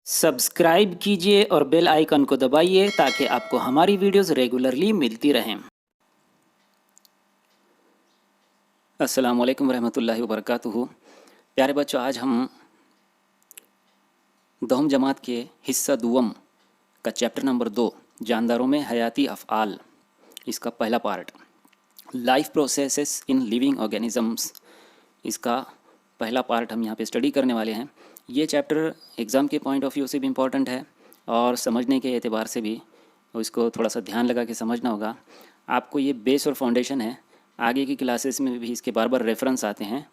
Subscribe कीजिए और bell icon को दबाइए ताकि आपको हमारी वीडियोस रेगुलरली मिलती रहें। अस्सलाम वालेकुम रहमतुल्लाहि व बरकातुहू। प्यारे बच्चों, आज हम दहम जमात के हिस्सा दुवम का चैप्टर नंबर 2 जानदारों में हयाती अफ़आल, इसका पहला part life processes in living organisms, इसका पहला पार्ट हम यहाँ पे स्टडी करने वाले हैं। ये चैप्टर एग्ज़ाम के पॉइंट ऑफ व्यू से भी इम्पॉर्टेंट है और समझने के एतबार से भी इसको थोड़ा सा ध्यान लगा के समझना होगा। आपको ये बेस और फाउंडेशन है, आगे की क्लासेस में भी इसके बार बार रेफरेंस आते हैं,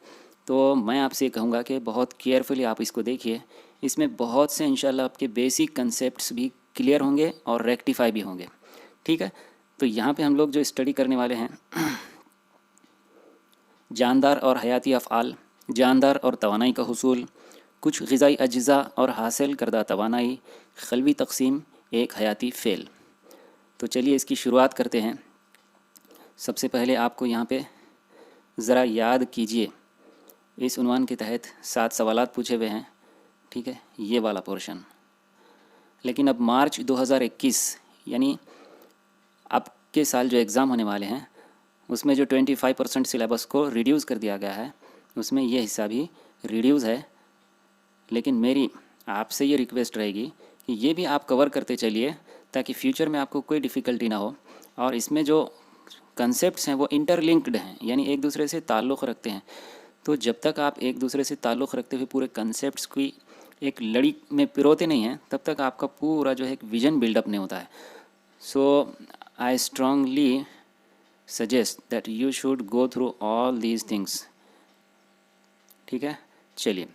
तो मैं आपसे कहूँगा कि बहुत केयरफुली आप इसको देखिए। इसमें बहुत से इंशाल्लाह आपके बेसिक कंसेप्ट्स भी क्लियर होंगे और रेक्टिफाई भी होंगे। ठीक है, तो यहाँ पे हम लोग जो स्टडी करने वाले हैं जानदार और हयाती अफ़आल, जानदार और तवानाई का हुसूल, कुछ ग़िज़ाई अज्ज़ा और हासिल करदा तवानाई, ख़लवी तक़सीम, एक हयाती फ़ेल। तो चलिए इसकी शुरुआत करते हैं। सबसे पहले आपको यहाँ पे ज़रा याद कीजिए, इस उन्वान के तहत 7 सवालात पूछे हुए हैं। ठीक है, ये वाला पोर्शन। लेकिन अब मार्च 2021 यानी आपके साल जो एग्ज़ाम होने वाले हैं उसमें जो 25% सिलेबस को रिड्यूस कर दिया गया है, उसमें ये हिस्सा भी रिड्यूस है। लेकिन मेरी आपसे ये रिक्वेस्ट रहेगी कि ये भी आप कवर करते चलिए ताकि फ्यूचर में आपको कोई डिफ़िकल्टी ना हो। और इसमें जो कंसेप्ट्स हैं वो इंटरलिंक्ड हैं, यानी एक दूसरे से ताल्लुक़ रखते हैं। तो जब तक आप एक दूसरे से ताल्लुक़ रखते हुए पूरे कंसेप्ट्स की एक लड़ी में पिरोते नहीं हैं, तब तक आपका पूरा जो है एक विज़न बिल्डअप नहीं होता है। So I strongly suggest that you should go through all these things. ठीक है, चलिए।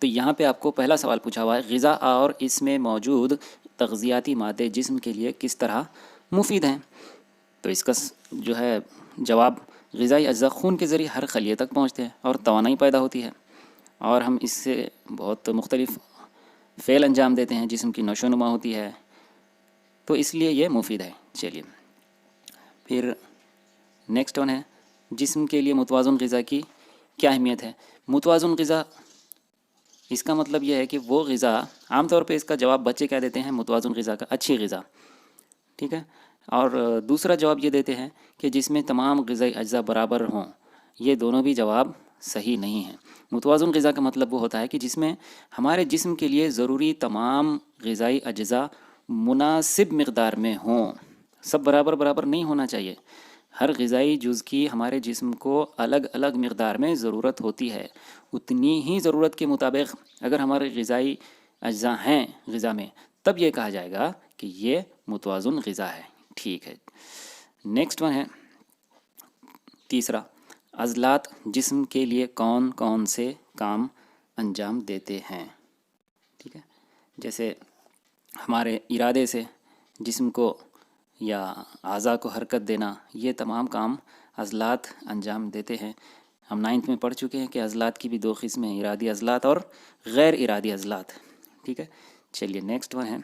तो यहाँ पे आपको पहला सवाल पूछा हुआ है, ग़िज़ा और इसमें मौजूद तग़ज़ियाती मादे जिस्म के लिए किस तरह मुफीद हैं। तो इसका जो है जवाब, ग़िज़ाई अज्ज़ा खून के ज़रिए हर खलिए तक पहुँचते हैं और तवानाई पैदा होती है और हम इससे बहुत मुख्तलिफ़ फ़ेल अंजाम देते हैं, जिस्म की नशोनुमा होती है, तो इसलिए ये मुफीद है। चलिए फिर नेक्स्ट वन है, जिस्म के लिए मुतवाज़ुन ग़िज़ा की क्या अहमियत है। मुतवाज़ुन ग़िज़ा, इसका मतलब यह है कि वो ग़िज़ा, आमतौर पे इसका जवाब बच्चे क्या देते हैं, मुतवाज़ुन ग़िज़ा का अच्छी ग़िज़ा। ठीक है, और दूसरा जवाब ये देते हैं कि जिसमें तमाम ग़िज़ाई अज्ज़ा बराबर हों। ये दोनों भी जवाब सही नहीं है। मुतवाज़ुन ग़िज़ा का मतलब वो होता है कि जिसमें हमारे जिस्म के लिए ज़रूरी तमाम ग़िज़ाई अज्ज़ा मुनासिब मिक़दार में हों। सब बराबर बराबर नहीं होना चाहिए। हर ग़िज़ाई जुज़ की हमारे जिस्म को अलग अलग मिक़दार में ज़रूरत होती है। उतनी ही ज़रूरत के मुताबिक अगर हमारे ग़िज़ाई अज्ज़ा हैं ग़िज़ा में, तब ये कहा जाएगा कि ये मुतवाज़ुन ग़िज़ा है। ठीक है, नेक्स्ट वन है तीसरा, अज़लात जिस्म के लिए कौन कौन से काम अंजाम देते हैं। ठीक है, जैसे हमारे इरादे से जिस्म को या आज़ा को हरकत देना, ये तमाम काम अज़लात अंजाम देते हैं। हम 9th में पढ़ चुके हैं कि अज़लात की भी 2 किस्में हैं, इरादी अज़लात और गैर इरादी अज़लात। ठीक है, चलिए नेक्स्ट वन है,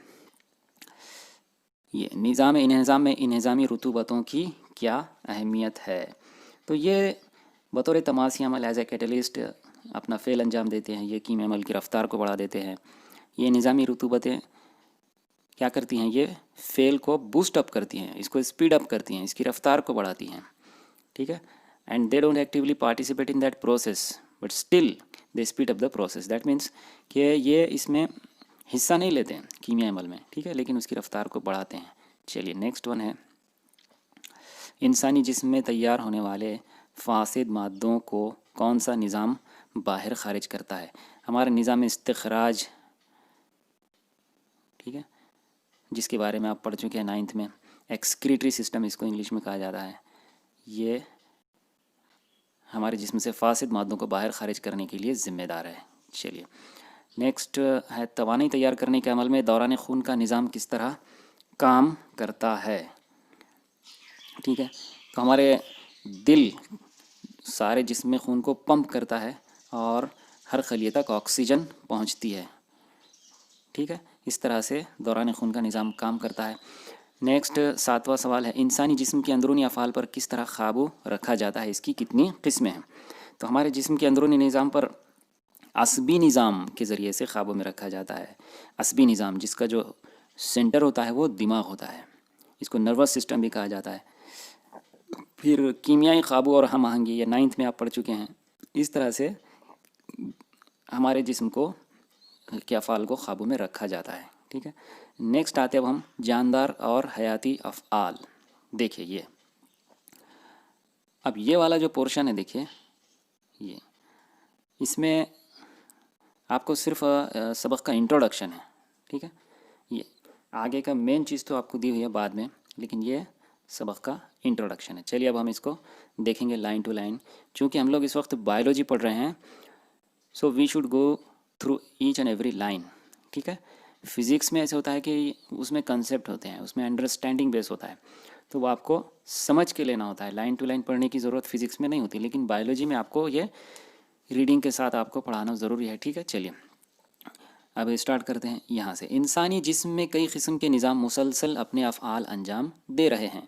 ये निज़ाम इन्हिज़ाम में इन्हिज़ामी रुतूबतों की क्या अहमियत है। तो ये बतौर तमासी अमल एज ए कैटलिस्ट अपना फ़ेल अंजाम देते हैं, ये कीमी अमल की रफ़्तार को बढ़ा देते हैं। ये निज़ामी रुतूबतें क्या करती हैं, ये फ़ेल को बूस्ट अप करती हैं, इसको स्पीड अप करती हैं, इसकी रफ़्तार को बढ़ाती हैं। ठीक है, and they don't actively participate in that process but still they speed up the process. That means कि ये इसमें हिस्सा नहीं लेते हैं कीमिया अमल में, ठीक है, लेकिन उसकी रफ़्तार को बढ़ाते हैं। चलिए नेक्स्ट वन है, इंसानी जिस्म में तैयार होने वाले फासिद मादों को कौन सा निज़ाम बाहर खारिज करता है। हमारा निज़ाम इस्तिखराज, ठीक है, जिसके बारे में आप पढ़ चुके हैं 9th में, एक्सक्रीटरी सिस्टम इसको इंग्लिश में कहा जाता है। ये हमारे जिस्म से फासिद मादों को बाहर खारिज करने के लिए ज़िम्मेदार है। चलिए नेक्स्ट है, तवानाई तैयार करने के अमल में दौरान खून का निज़ाम किस तरह काम करता है। ठीक है, तो हमारे दिल सारे जिस्म में खून को पंप करता है और हर खलिए तक ऑक्सीजन पहुंचती है। ठीक है, इस तरह से दौरान खून का निज़ाम काम करता है। नेक्स्ट 7वां सवाल है, इंसानी जिस्म के अंदरूनी अफ़ाल पर किस तरह काबू रखा जाता है, इसकी कितनी किस्में हैं। तो हमारे जिस्म के अंदरूनी निज़ाम पर असबी निज़ाम के ज़रिए से ख्वाबों में रखा जाता है। असबी निज़ाम जिसका जो सेंटर होता है वो दिमाग होता है, इसको नर्वस सिस्टम भी कहा जाता है। फिर कीमियाई ख्वाबों और हम आहंगी, ये 9th में आप पढ़ चुके हैं। इस तरह से हमारे जिस्म को के अफ़ाल को ख्वाबों में रखा जाता है। ठीक है, नेक्स्ट आते हैं अब हम जानदार और हयाती अफ़आल। देखिए ये, अब ये वाला जो पोर्शन है देखिए, ये इसमें आपको सिर्फ सबक का इंट्रोडक्शन है। ठीक है, ये आगे का मेन चीज़ तो आपको दी हुई है बाद में, लेकिन ये सबक का इंट्रोडक्शन है। चलिए अब हम इसको देखेंगे लाइन टू लाइन। चूँकि हम लोग इस वक्त बायोलॉजी पढ़ रहे हैं, so we should go through each and every line. ठीक है, फिज़िक्स में ऐसे होता है कि उसमें कंसेप्ट होते हैं, उसमें अंडरस्टैंडिंग बेस होता है, तो वो आपको समझ के लेना होता है। लाइन टू लाइन पढ़ने की ज़रूरत फिज़िक्स में नहीं होती, लेकिन बायोलॉजी में आपको ये रीडिंग के साथ आपको पढ़ाना ज़रूरी है। ठीक है, चलिए अब स्टार्ट करते हैं यहाँ से। इंसानी जिस्म में कई किस्म के निज़ाम मुसलसल अपने अफ़आल अंजाम दे रहे हैं।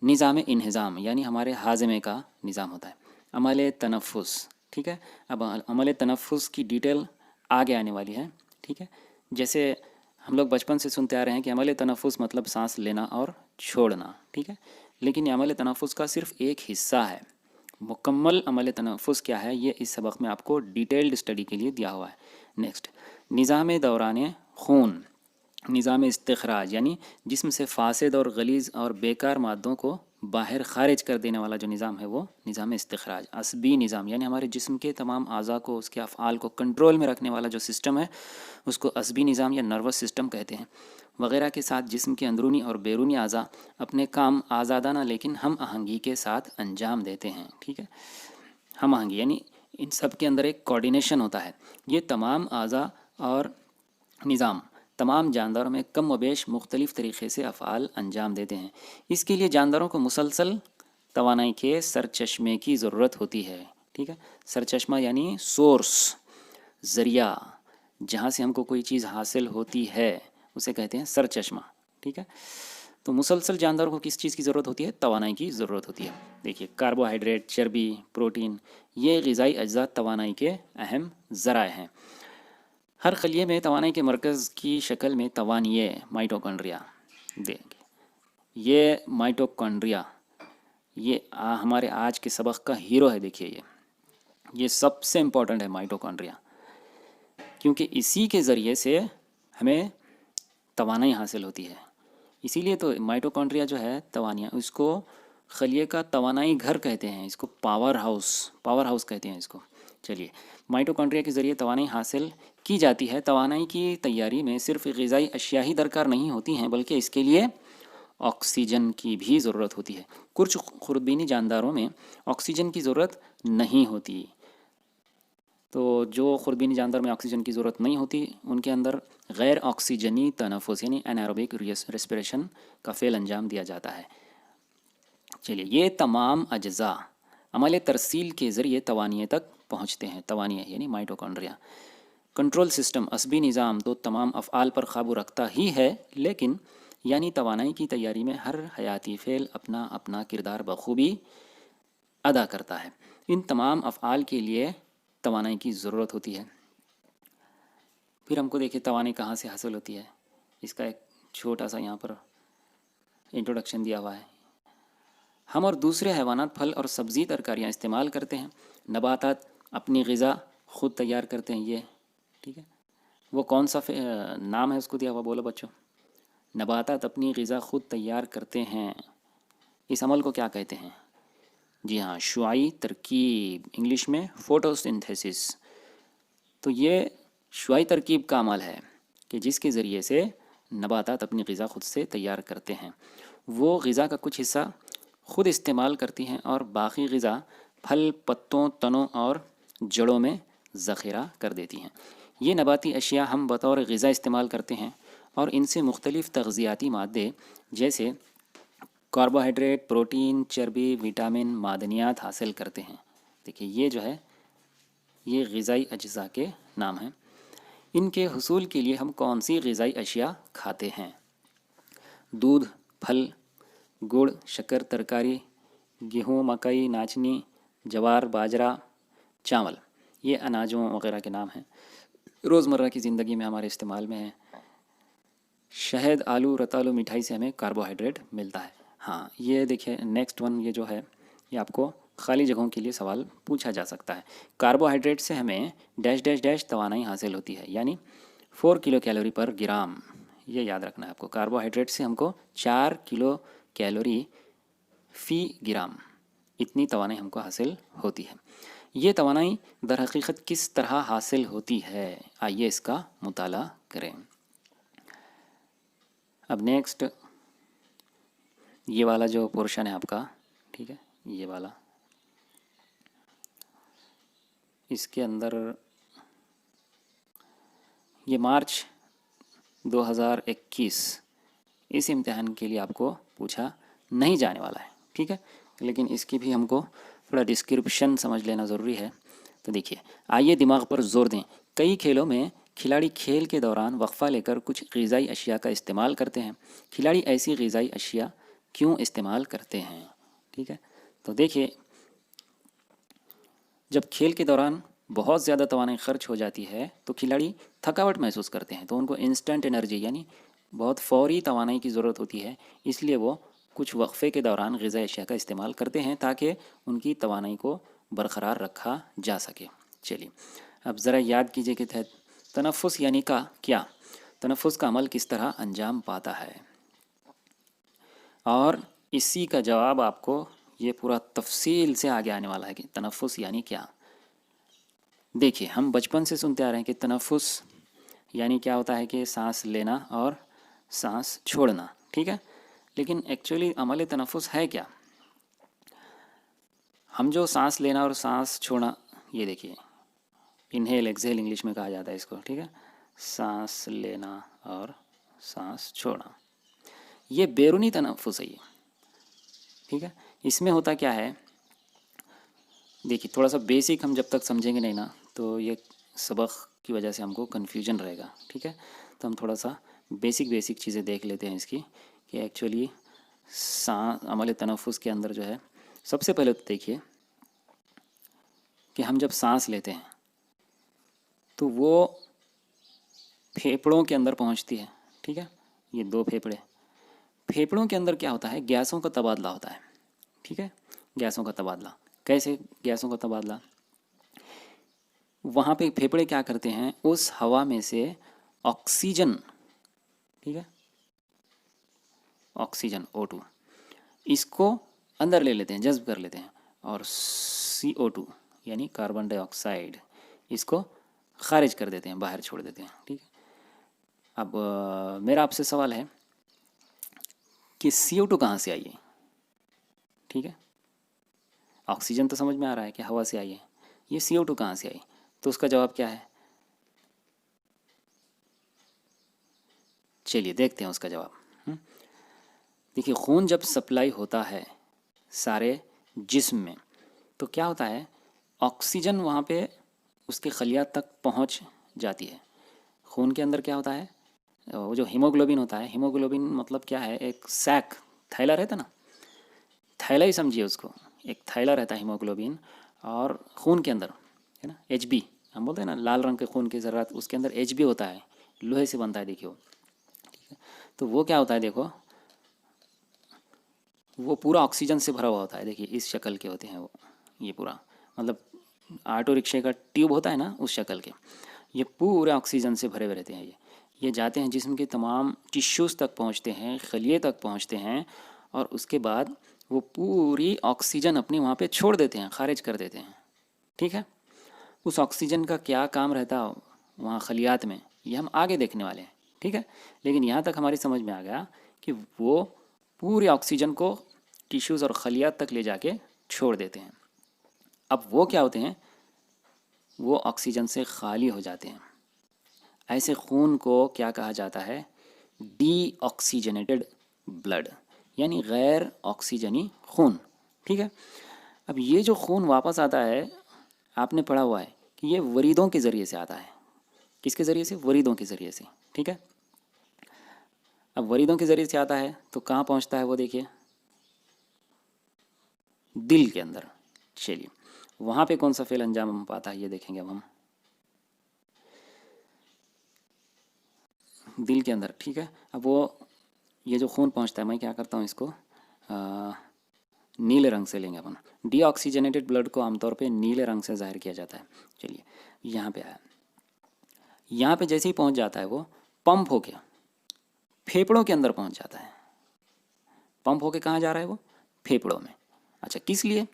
निज़ाम इंहिज़ाम यानी हमारे हाज़मे का निज़ाम होता है। अमल तनफ़ुस, ठीक है, अब अमल तनफ़ुस की डिटेल आगे आने वाली है। ठीक है, जैसे हम लोग बचपन से सुनते आ रहे हैं कि अमल तनफ़ुस मतलब सांस लेना और छोड़ना। ठीक है, लेकिन ये अमल तनफ़ुस का सिर्फ एक हिस्सा है। मुकम्मल अमल तनफ़ुस क्या है, ये इस सबक में आपको डिटेल्ड स्टडी के लिए दिया हुआ है। नेक्स्ट, निज़ाम दौरान खून, निज़ाम इस्तिखराज यानी जिस्म से फासिद और गलीज़ और बेकार मादों को बाहर खारिज कर देने वाला जो निज़ाम है वो निज़ाम इस्तिखराज। असबी निज़ाम यानी हमारे जिस्म के तमाम आज़ा को, उसके अफ़आल को कंट्रोल में रखने वाला जो सिस्टम है उसको असबी निज़ाम या नर्वस सिस्टम कहते हैं। वगैरह के साथ जिस्म के अंदरूनी और बैरूनी आज़ा अपने काम आज़ादाना लेकिन हम आहंगी के साथ अंजाम देते हैं। ठीक है, हम आहंगी यानी इन सब के अंदर एक कोऑर्डिनेशन होता है। ये तमाम आज़ा और निज़ाम तमाम जानदारों में कम व बेश मुख्तलिफ़ तरीक़े से अफ़आल अंजाम देते हैं। इसके लिए जानदारों को मुसलसल तवानाई के सरचश्मे की ज़रूरत होती है। ठीक है, सरचश्मा यानी सोर्स, ज़रिया, जहाँ से हमको कोई चीज़ हासिल होती है उसे कहते हैं सरचश्मा। ठीक है, तो मुसलसल जानदारों को किस चीज़ की ज़रूरत होती है, तवानाई की ज़रूरत होती है। देखिए, कार्बोहाइड्रेट, चर्बी, प्रोटीन, ये ग़िज़ाई अज्जा तवानाई के अहम ज़राए हैं। हर खलिए में तवानाई के मरकज़ की शक्ल में तवानिये माइटोकॉन्ड्रिया देंगे। ये माइटोकॉन्ड्रिया ये हमारे आज के सबक का हीरो है। देखिए ये सबसे इम्पोर्टेंट है माइटोकॉन्ड्रिया, क्योंकि इसी के ज़रिए से हमें तवानाई हासिल होती है। इसीलिए तो माइटोकॉन्ड्रिया जो है तवानिया, उसको खलिए का तवानाई घर कहते हैं, इसको पावर हाउस कहते हैं इसको। चलिए, माइटोकॉन्ड्रिया के ज़रिए तवानाई हासिल की जाती है। तवानाई की तैयारी में सिर्फ ग़िज़ाई अशिया ही दरकार नहीं होती हैं, बल्कि इसके लिए ऑक्सीजन की भी ज़रूरत होती है। कुछ खुर्दबीनी जानदारों में ऑक्सीजन की ज़रूरत नहीं होती, तो जो खुर्दबीनी जानदार में ऑक्सीजन की ज़रूरत नहीं होती उनके अंदर गैर ऑक्सीजनी तनफ़ुस यानी एनारोबिक रेस्पिरेशन का फ़ेल अंजाम दिया जाता है। चलिए, ये तमाम अज्ज़ा अमल तरसील के ज़रिए तवानिये तक पहुँचते हैं। तवानिये यानी माइटोकॉन्ड्रिया। कंट्रोल सिस्टम असबी निज़ाम तो तमाम अफ़आल पर काबू रखता ही है, लेकिन यानी तवानाई की तैयारी में हर हयाती फ़ेल अपना अपना किरदार बखूबी अदा करता है। इन तमाम अफ़आल के लिए तवानाई की ज़रूरत होती है। फिर हमको देखिए तवानाई कहाँ से हासिल होती है, इसका एक छोटा सा यहाँ पर इंट्रोडक्शन दिया हुआ है। हम और दूसरे हैवानात फल और सब्ज़ी तरकारियाँ इस्तेमाल करते हैं। नबातात अपनी ग़िज़ा ख़ुद तैयार करते हैं। ये ठीक है, वो कौन सा नाम है उसको दिया हुआ, बोलो बच्चों। नबातात अपनी ग़िज़ा ख़ुद तैयार करते हैं, इस अमल को क्या कहते हैं? जी हाँ, शुआई तरकीब, इंग्लिश में फोटोसिंथेसिस। तो ये शुआई तरकीब का अमल है कि जिसके ज़रिए से नबातात अपनी ग़िज़ा ख़ुद से तैयार करते हैं। वो ग़िज़ा का कुछ हिस्सा ख़ुद इस्तेमाल करती हैं और बाकी ग़िज़ा फल, पत्तों, तनों और जड़ों में ज़ख़ीरा कर देती हैं। ये नबाती अशिया हम बतौर ग़िज़ा इस्तेमाल करते हैं और इनसे मुख्तलिफ़ तग़ज़ियाती मादे जैसे कार्बोहाइड्रेट, प्रोटीन, चर्बी, विटामिन, मादनियात हासिल करते हैं। देखिए ये जो है ये ग़िज़ाई अज्ज़ा के नाम हैं। इनके हुसूल के लिए हम कौन सी ग़िज़ाई अशिया खाते हैं? दूध, फल, गुड़, शक्कर, तरकारी, गेहूँ, मकई, नाचनी, जवार, बाजरा, चावल, ये अनाजों वगैरह के नाम हैं, रोज़मर्रा की ज़िंदगी में हमारे इस्तेमाल में है। शहद, आलू, रतालू, मिठाई से हमें कार्बोहाइड्रेट मिलता है। हाँ, ये देखिए नेक्स्ट वन, ये जो है ये आपको खाली जगहों के लिए सवाल पूछा जा सकता है। कार्बोहाइड्रेट से हमें डैश डैश डैश तवानाई हासिल होती है, यानी 4 किलो कैलोरी पर ग्राम। ये याद रखना है आपको, कार्बोहाइड्रेट से हमको 4 किलो कैलोरी फ़ी ग्राम इतनी तवानाई हमको हासिल होती है। ये तवानाई दर हकीकत किस तरह हासिल होती है, आइए इसका मुताला करें। अब नेक्स्ट ये वाला जो पोर्शन है आपका, ठीक है, ये वाला, इसके अंदर ये मार्च 2021 इस इम्तिहान के लिए आपको पूछा नहीं जाने वाला है, ठीक है, लेकिन इसकी भी हमको थोड़ा डिस्क्रिप्शन समझ लेना ज़रूरी है। तो देखिए, आइए दिमाग पर जोर दें। कई खेलों में खिलाड़ी खेल के दौरान वक्फा लेकर कुछ ग़िज़ाई अशिया का इस्तेमाल करते हैं। खिलाड़ी ऐसी ग़िज़ाई अशिया क्यों इस्तेमाल करते हैं, ठीक है। तो देखिए, जब खेल के दौरान बहुत ज़्यादा तवानाई खर्च हो जाती है तो खिलाड़ी थकावट महसूस करते हैं, तो उनको इंस्टेंट एनर्जी यानी बहुत फौरी तवानाई की ज़रूरत होती है। इसलिए वो कुछ वक्फे के दौरान ग़िज़ाई अशिया का इस्तेमाल करते हैं ताकि उनकी तवानाई को बरकरार रखा जा सके। चलिए, अब ज़रा याद कीजिए कि तनफ़ुस यानी का क्या, तनफ़ुस का अमल किस तरह अंजाम पाता है, और इसी का जवाब आपको ये पूरा तफसील से आगे आने वाला है कि तनफ़ुस यानी क्या। देखिए, हम बचपन से सुनते आ रहे हैं कि तनफ़ुस यानी क्या होता है कि सांस लेना और सांस छोड़ना, ठीक है, लेकिन एक्चुअली अमल तनफ़ुस है क्या। हम जो सांस लेना और सांस छोड़ना, ये देखिए, इनहेल एक्सहेल इंग्लिश में कहा जाता है इसको, ठीक है, सांस लेना और सांस छोड़ना, ये बैरूनी तनफ़ुस है ये, ठीक है। इसमें होता क्या है, देखिए थोड़ा सा बेसिक हम जब तक समझेंगे नहीं ना तो ये सबक की वजह से हमको कन्फ्यूजन रहेगा, ठीक है। तो हम थोड़ा सा बेसिक चीज़ें देख लेते हैं इसकी कि एक्चुअली अमल तनफ़ुस के अंदर जो है, सबसे पहले तो देखिए कि हम जब सांस लेते हैं तो वो फेफड़ों के अंदर पहुंचती है, ठीक है, ये दो फेफड़ों के अंदर क्या होता है, गैसों का तबादला होता है, ठीक है। गैसों का तबादला कैसे, गैसों का तबादला, वहाँ पे फेफड़े क्या करते हैं, उस हवा में से ऑक्सीजन, ठीक है, ऑक्सीजन O2 इसको अंदर ले लेते हैं, जज्ब कर लेते हैं, और CO2 यानी कार्बन डाइऑक्साइड इसको खारिज कर देते हैं, बाहर छोड़ देते हैं, ठीक है। अब मेरा आपसे सवाल है कि CO2 कहाँ से आई है, ठीक है, ऑक्सीजन तो समझ में आ रहा है कि हवा से आई है, ये CO2 कहाँ से आई, तो उसका जवाब क्या है, चलिए देखते हैं उसका जवाब। देखिए, खून जब सप्लाई होता है सारे जिस्म में तो क्या होता है, ऑक्सीजन वहाँ पे उसके खलियात तक पहुँच जाती है। खून के अंदर क्या होता है, वो जो हीमोग्लोबिन होता है, हीमोग्लोबिन मतलब क्या है, एक सैक, थैला रहता ना, थैला ही समझिए उसको, एक थैला रहता है हीमोग्लोबिन, और खून के अंदर है ना HB, हम बोलते हैं ना लाल रंग के खून की ज़रूरत, उसके अंदर HB होता है, लोहे से बनता है, देखिए वो, ठीक है। तो वो क्या होता है, देखो वो पूरा ऑक्सीजन से भरा हुआ होता है, देखिए इस शक्ल के होते हैं वो, ये पूरा मतलब ऑटो रिक्शे का ट्यूब होता है ना उस शक्ल के, ये पूरे ऑक्सीजन से भरे हुए रहते हैं। ये जाते हैं जिस्म के तमाम टिश्यूज़ तक पहुंचते हैं, खलिए तक पहुंचते हैं, और उसके बाद वो पूरी ऑक्सीजन अपनी वहाँ पे छोड़ देते हैं, खारिज कर देते हैं, ठीक है। उस ऑक्सीजन का क्या काम रहता है वहाँ खलियात में, ये हम आगे देखने वाले हैं, ठीक है। लेकिन यहाँ तक हमारी समझ में आ गया कि वो पूरी ऑक्सीजन को टिश्यूज़ और खलियात तक ले जाके छोड़ देते हैं। अब वो क्या होते हैं, वो ऑक्सीजन से खाली हो जाते हैं। ऐसे खून को क्या कहा जाता है, डीऑक्सीजनेटेड ब्लड, यानी गैर ऑक्सीजनी खून, ठीक है। अब ये जो खून वापस आता है, आपने पढ़ा हुआ है कि ये वरीदों के ज़रिए से आता है, किसके ज़रिए से, वरीदों के ज़रिए से, ठीक है। अब वरीदों के ज़रिए से आता है तो कहाँ पहुँचता है वो, देखिए दिल के अंदर। चलिए, वहाँ पे कौन सा फेल अंजाम पाता है ये देखेंगे अब हम। दिल के अंदर, ठीक है। अब वो ये जो खून पहुँचता है, मैं क्या करता हूँ इसको नीले रंग से लेंगे अपन। डीऑक्सीजनेटेड ब्लड को आमतौर पे नीले रंग से जाहिर किया जाता है। चलिए यहाँ पे आया, यहाँ पे जैसे ही पहुँच जाता है वो पंप होके फेफड़ों के अंदर पहुँच जाता है। पंप होके कहाँ जा रहा है वो? फेफड़ों में। अच्छा, किस लिए?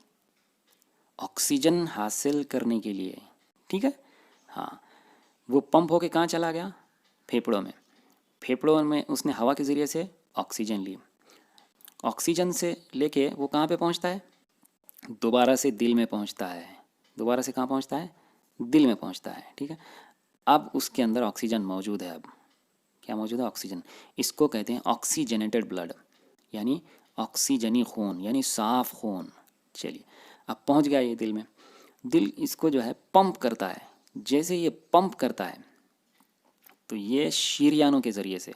ऑक्सीजन हासिल करने के लिए, ठीक है। हाँ, वो पंप होके कहाँ चला गया? फेफड़ों में। फेफड़ों में उसने हवा के ज़रिए से ऑक्सीजन ली। ऑक्सीजन से लेके वो कहाँ पे पहुँचता है? दोबारा से दिल में पहुँचता है। दोबारा से कहाँ पहुँचता है? दिल में पहुँचता है, ठीक है। अब उसके अंदर ऑक्सीजन मौजूद है। अब क्या मौजूद है? ऑक्सीजन। इसको कहते हैं ऑक्सीजनेटेड ब्लड, यानी ऑक्सीजनी खून, यानी साफ खून। चलिए, अब पहुँच गया ये दिल में। दिल इसको जो है पंप करता है। जैसे ये पंप करता है तो ये शरीयानों के ज़रिए से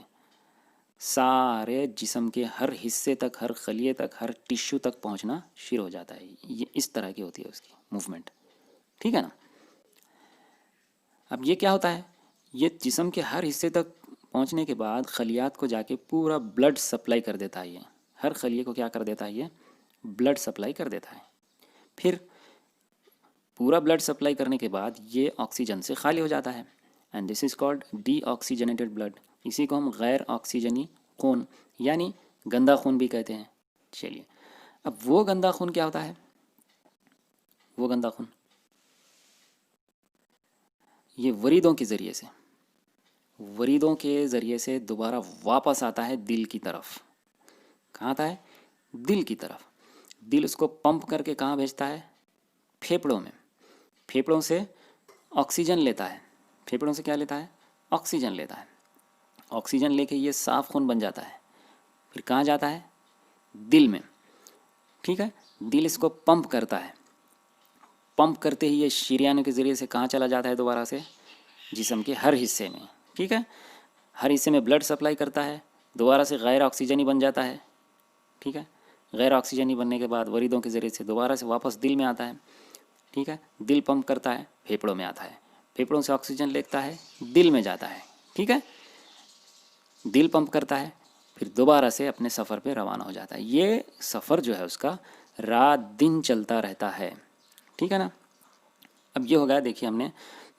सारे जिस्म के हर हिस्से तक, हर खलिए तक, हर टिश्यू तक पहुंचना शुरू हो जाता है। ये इस तरह की होती है उसकी मूवमेंट, ठीक है ना। अब ये क्या होता है? ये जिस्म के हर हिस्से तक पहुंचने के बाद खलियात को जाके पूरा ब्लड सप्लाई कर देता है। ये हर खलिए को क्या कर देता है? ये ब्लड सप्लाई कर देता है। फिर पूरा ब्लड सप्लाई करने के बाद ये ऑक्सीजन से खाली हो जाता है, and this is called deoxygenated blood. इसी को हम गैर ऑक्सीजनी खून यानी गंदा खून भी कहते हैं। चलिए, अब वो गंदा खून क्या होता है? वो गंदा खून ये वरीदों के ज़रिए से दोबारा वापस आता है दिल की तरफ। कहाँ आता है? दिल की तरफ। दिल उसको पंप करके कहाँ भेजता है? फेफड़ों में। फेफड़ों से ऑक्सीजन लेता है। फेफड़ों से क्या लेता है? ऑक्सीजन लेता है। ऑक्सीजन लेके ये साफ खून बन जाता है। फिर कहाँ जाता है? दिल में, ठीक है। दिल इसको पंप करता है। पंप करते ही ये शरीयानों के ज़रिए से कहाँ चला जाता है? दोबारा से जिस्म के हर हिस्से में, ठीक है। हर हिस्से में ब्लड सप्लाई करता है। दोबारा से गैर ऑक्सीजनी बन जाता है, ठीक है। गैर ऑक्सीजनी बनने के बाद वरीदों के ज़रिए से दोबारा से वापस दिल में आता है, ठीक है। दिल पंप करता है, फेफड़ों में आता है। फेफड़ों से ऑक्सीजन लेता है, दिल में जाता है, ठीक है। दिल पंप करता है, फिर दोबारा से अपने सफ़र पे रवाना हो जाता है। ये सफ़र जो है उसका रात दिन चलता रहता है, ठीक है ना। अब ये हो गया, देखिए हमने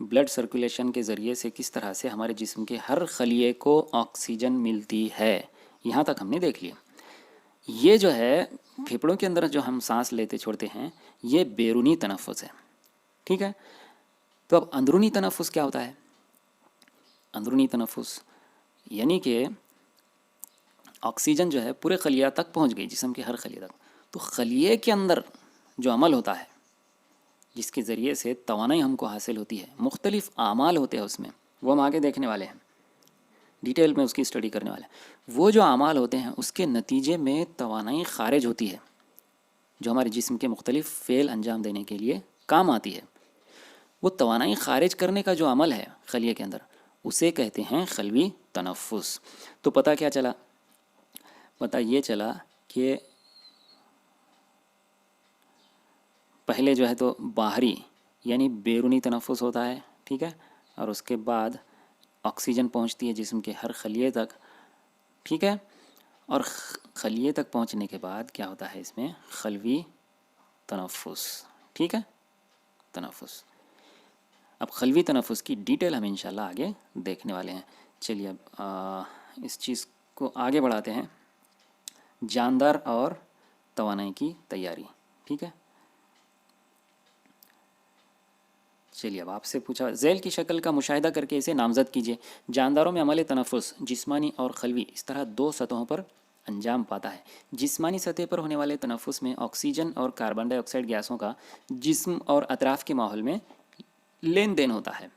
ब्लड सर्कुलेशन के ज़रिए से किस तरह से हमारे जिस्म के हर खलिए को ऑक्सीजन मिलती है, यहाँ तक हमने देख लिया। ये जो है फेफड़ों के अंदर जो हम सांस लेते छोड़ते हैं, ये बैरूनी तनफ़ुस है, ठीक है। तो अब अंदरूनी तनफ़ुस क्या होता है? अंदरूनी तनफ़ुस यानी कि ऑक्सीजन जो है पूरे खलिया तक पहुंच गई, जिस्म के हर खलिए तक। तो खलिए के अंदर जो अमल होता है जिसके ज़रिए से तवानाई हमको हासिल होती है, मुख्तलिफ़ आमाल होते हैं उसमें, वो हम आगे देखने वाले हैं, डिटेल में उसकी स्टडी करने वाले हैं। वो जो आमाल होते हैं उसके नतीजे में तवानाई खारिज होती है जो हमारे जिस्म के मुख्तलिफ़ फ़ेल अंजाम देने के लिए काम आती है। वो तवानाई खारिज करने का जो अमल है खलिए के अंदर, उसे कहते हैं खलवी तनफ़ुस। तो पता क्या चला? पता ये चला कि पहले जो है तो बाहरी यानी बैरूनी तनफ़ुस होता है, ठीक है। और उसके बाद ऑक्सीजन पहुंचती है जिस्म के हर खलिए तक, ठीक है। और खलिए तक पहुंचने के बाद क्या होता है इसमें? खलवी तनफ़ुस, ठीक है, तनफ़ुस। अब खलवी तनफ़ुस की डिटेल हम इंशाल्लाह आगे देखने वाले हैं। चलिए अब इस चीज़ को आगे बढ़ाते हैं। जानदार और तवानाई की तैयारी, ठीक है। चलिए, अब आपसे पूछा, झैल की शक्ल का मुशाहिदा करके इसे नामज़द कीजिए। जानदारों में अमल तनफ़ुस जिस्मानी और खलवी इस तरह दो सतहों पर अंजाम पाता है। जिस्मानी सतह पर होने वाले तनफ़ुस में ऑक्सीजन और कार्बन डाइऑक्साइड गैसों का जिस्म और अतराफ़ के माहौल में लेन देन होता है।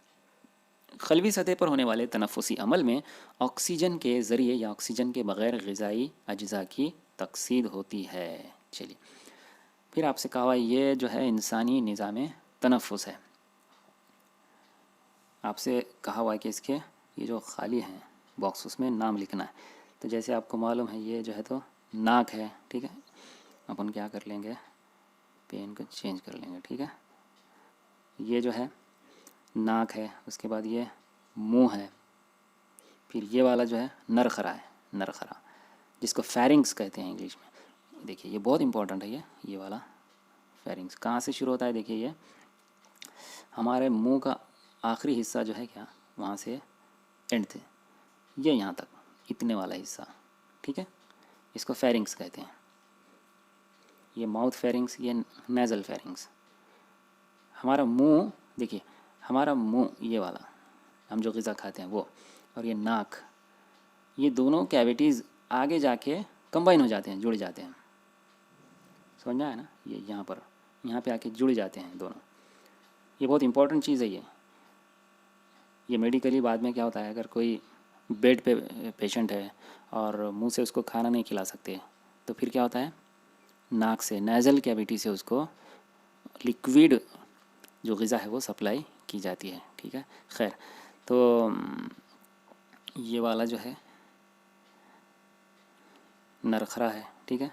खलवी सतह पर होने वाले तनफ़ुसी अमल में ऑक्सीजन के ज़रिए या ऑक्सीजन के बग़ैर ग़िज़ाई अज्ज़ा की तकसीद होती है। चलिए, फिर आपसे कहा हुआ ये जो है इंसानी निज़ाम तनफ़ुस है। आपसे कहा हुआ है कि इसके ये जो खाली हैं बॉक्स उसमें नाम लिखना है। तो जैसे आपको मालूम है ये जो है तो नाक है, ठीक है। अपन क्या कर लेंगे? पेन को चेंज कर लेंगे, ठीक है। ये जो है नाक है, उसके बाद ये मुंह है, फिर ये वाला जो है नरखरा है, नरखरा, जिसको फेरिंग्स कहते हैं इंग्लिश में। देखिए ये बहुत इंपॉर्टेंट है, ये वाला फेरिंग्स कहाँ से शुरू होता है? देखिए ये हमारे मुंह का आखिरी हिस्सा जो है क्या, वहाँ से एंड थे ये यहाँ तक, इतने वाला हिस्सा, ठीक है, इसको फेरिंग्स कहते हैं। ये माउथ फेरिंग्स, ये नेज़ल फेरिंग्स। हमारा मुंह देखिए, हमारा मुंह ये वाला, हम जो ग़िज़ा खाते हैं वो, और ये नाक, ये दोनों कैविटीज़ आगे जाके कंबाइन हो जाते हैं, जुड़ जाते हैं। समझ में आया ना? ये यहाँ पे आके जुड़ जाते हैं दोनों। ये बहुत इंपॉर्टेंट चीज़ है ये मेडिकली बाद में क्या होता है, अगर कोई बेड पे पेशेंट है और मुंह से उसको खाना नहीं खिला सकते, तो फिर क्या होता है, नाक से, नेज़ल कैविटी से उसको लिक्विड जो ग़िज़ा है वो सप्लाई की जाती है, ठीक है। खैर, तो ये वाला जो है नरखरा है, ठीक है।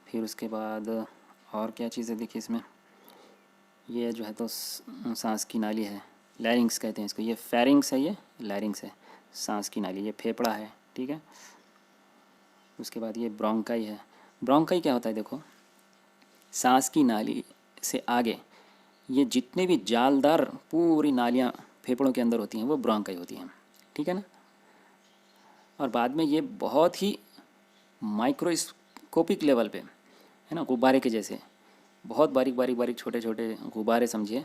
फिर उसके बाद और क्या चीज़ है, देखिए इसमें ये जो है तो सांस की नाली है, लैरिंग्स कहते हैं इसको, ये फेरिंग्स है, ये लैरिंग्स है, सांस की नाली, ये फेफड़ा है, ठीक है। उसके बाद ये ब्रोंकाई है। ब्रोंकाई क्या होता है, देखो सांस की नाली से आगे ये जितने भी जालदार पूरी नालियाँ फेफड़ों के अंदर होती हैं वो ब्रोंकाई होती हैं, ठीक है ना। और बाद में ये बहुत ही माइक्रोस्कोपिक लेवल पे है ना, गुब्बारे के जैसे बहुत बारीक बारीक बारीक छोटे छोटे गुब्बारे समझिए,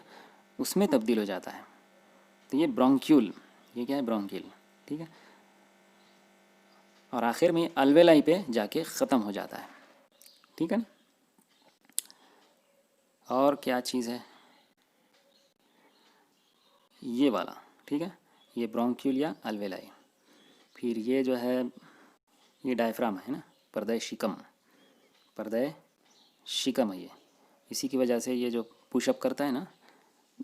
उसमें तब्दील हो जाता है। तो ये ब्रोंक्यूल, ये क्या है, ब्रोंक्यूल, ठीक है। और आखिर में अल्वेलाई पे जाके ख़त्म हो जाता है, ठीक है ना। और क्या चीज़ है, ये वाला, ठीक है, ये ब्रोंक्यूल या अल्वेलाई। फिर ये जो है ये डायफ्राम है ना, पर्दे शिकम, पर्दे शिकम है ये। इसी की वजह से ये जो पुशअप करता है ना,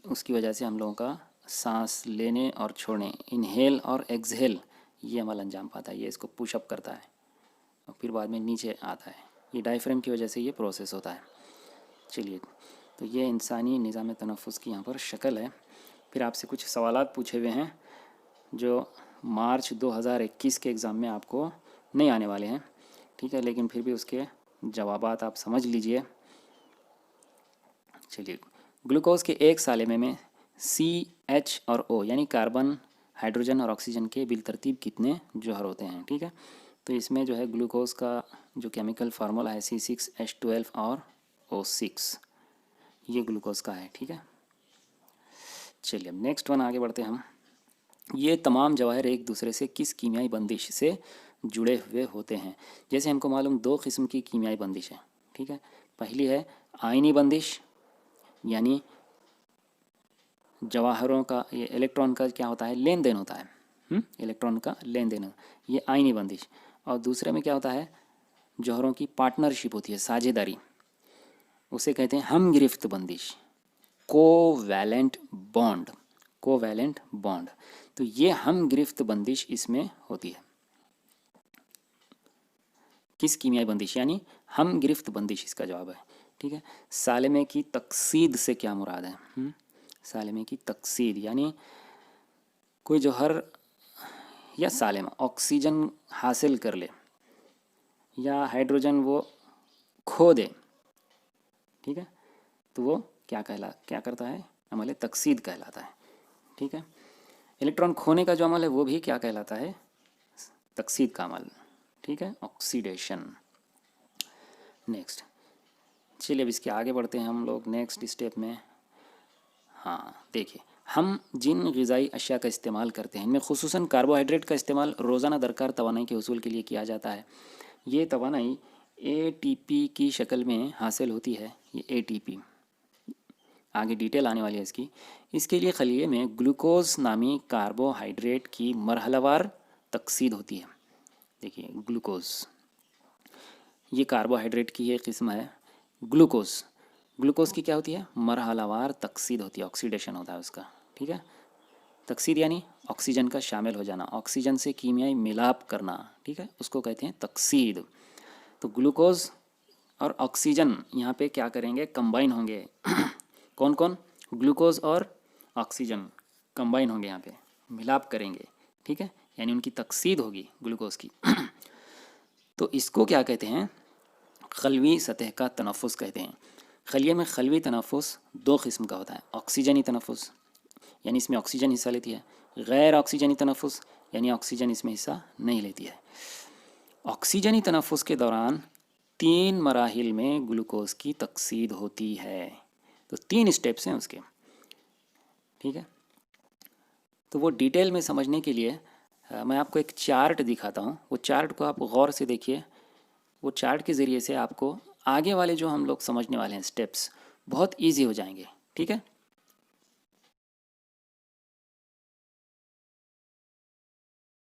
उसकी वजह से हम लोगों का सांस लेने और छोड़ने, इनहेल और एक्सहेल, ये अमल अंजाम पाता है, ये इसको पुशअप करता है और फिर बाद में नीचे आता है। ये डायफ्राम की वजह से ये प्रोसेस होता है। चलिए, तो ये इंसानी निज़ाम तनफ़ुस की यहाँ पर शक्ल है। फिर आपसे कुछ सवालात पूछे हुए हैं जो मार्च 2021 के एग्ज़ाम में आपको नहीं आने वाले हैं, ठीक है, लेकिन फिर भी उसके जवाबात आप समझ लीजिए। चलिए, ग्लूकोज के एक सालेमे में CH और O यानी कार्बन, हाइड्रोजन और ऑक्सीजन के बिलतरतीब कितने जौहर होते हैं, ठीक है। तो इसमें जो है ग्लूकोज का जो केमिकल फार्मूला है C6H12 और O6, ये ग्लूकोज का है, ठीक है। चलिए अब नेक्स्ट वन आगे बढ़ते हैं हम। ये तमाम जवाहर एक दूसरे से किस कीमियाई बंदिश से जुड़े हुए होते हैं? जैसे हमको मालूम दो किस्म की कीमियाई बंदिश है, ठीक है। पहली है आयनी बंदिश, यानी जवाहरों का, ये इलेक्ट्रॉन का क्या होता है, लेन देन होता है, इलेक्ट्रॉन का लेन देन, ये आयनी बंदिश। और दूसरे में क्या होता है, जौहरों की पार्टनरशिप होती है, साझेदारी, उसे कहते हैं हम गिरफ्त बंदिश, कोवैलेंट बॉन्ड, कोवैलेंट बॉन्ड। तो ये हम गिरफ्त बंदिश इसमें होती है। किस कीमियाई बंदिश, यानी हम गिरफ्त बंदिश इसका जवाब है, ठीक है। सालेमे की तकसीद से क्या मुराद है? सालेमे की तकसीद यानी कोई जौहर या सालेमा ऑक्सीजन हासिल कर ले या हाइड्रोजन वो खो दे, ठीक है, तो वो क्या करता है, अमल तकसीद कहलाता है, ठीक है। इलेक्ट्रॉन खोने का जो अमल है वो भी क्या कहलाता है, तकसीद का अमल, ठीक है, ऑक्सीडेशन। नेक्स्ट, चलिए अब इसके आगे बढ़ते हैं हम लोग नेक्स्ट स्टेप में। हाँ देखिए, हम जिन ग़िज़ाई अशिया का इस्तेमाल करते हैं इनमें खुसूसन कार्बोहाइड्रेट का इस्तेमाल रोज़ाना दरकार तवानाई के हसूल के लिए किया जाता है। ये तवानाई ATP की शक्ल में हासिल होती है, ये ATP, आगे डिटेल आने वाली है इसकी। इसके लिए खलिए में ग्लूकोज नामी कार्बोहाइड्रेट की मरहलावार तकसीद होती है। देखिए ग्लूकोज, ये कार्बोहाइड्रेट की एक किस्म है। ग्लूकोज, ग्लूकोज की क्या होती है, मरहलावार तकसीद होती है, ऑक्सीडेशन होता है उसका, ठीक है। तकसीद यानी ऑक्सीजन का शामिल हो जाना, ऑक्सीजन से कीमियाई मिलाप करना, ठीक है, उसको कहते हैं तकसीद। तो ग्लूकोज और ऑक्सीजन यहाँ पे क्या करेंगे, कंबाइन होंगे। कौन कौन, ग्लूकोज और ऑक्सीजन कंबाइन होंगे, यहाँ पे मिलाप करेंगे, ठीक है, यानी उनकी तकसीद होगी ग्लूकोज की। तो इसको क्या कहते हैं, खलवी सतह का तनफ़ुस कहते हैं। खलिए में खलवी तनफ़ुस दो किस्म का होता है, ऑक्सीजनी तनफ़ुस यानी इसमें ऑक्सीजन हिस्सा लेती है, गैर ऑक्सीजनी तनफ़ुस यानी ऑक्सीजन इसमें हिस्सा नहीं लेती है। ऑक्सीजनी तनफ़ुस के दौरान 3 मराहिल में ग्लूकोज की तकसीद होती है। तो 3 स्टेप्स हैं उसके, ठीक है। तो वो डिटेल में समझने के लिए मैं आपको एक चार्ट दिखाता हूँ। वो चार्ट को आप गौर से देखिए। वो चार्ट के ज़रिए से आपको आगे वाले जो हम लोग समझने वाले हैं स्टेप्स बहुत ईजी हो जाएंगे, ठीक है।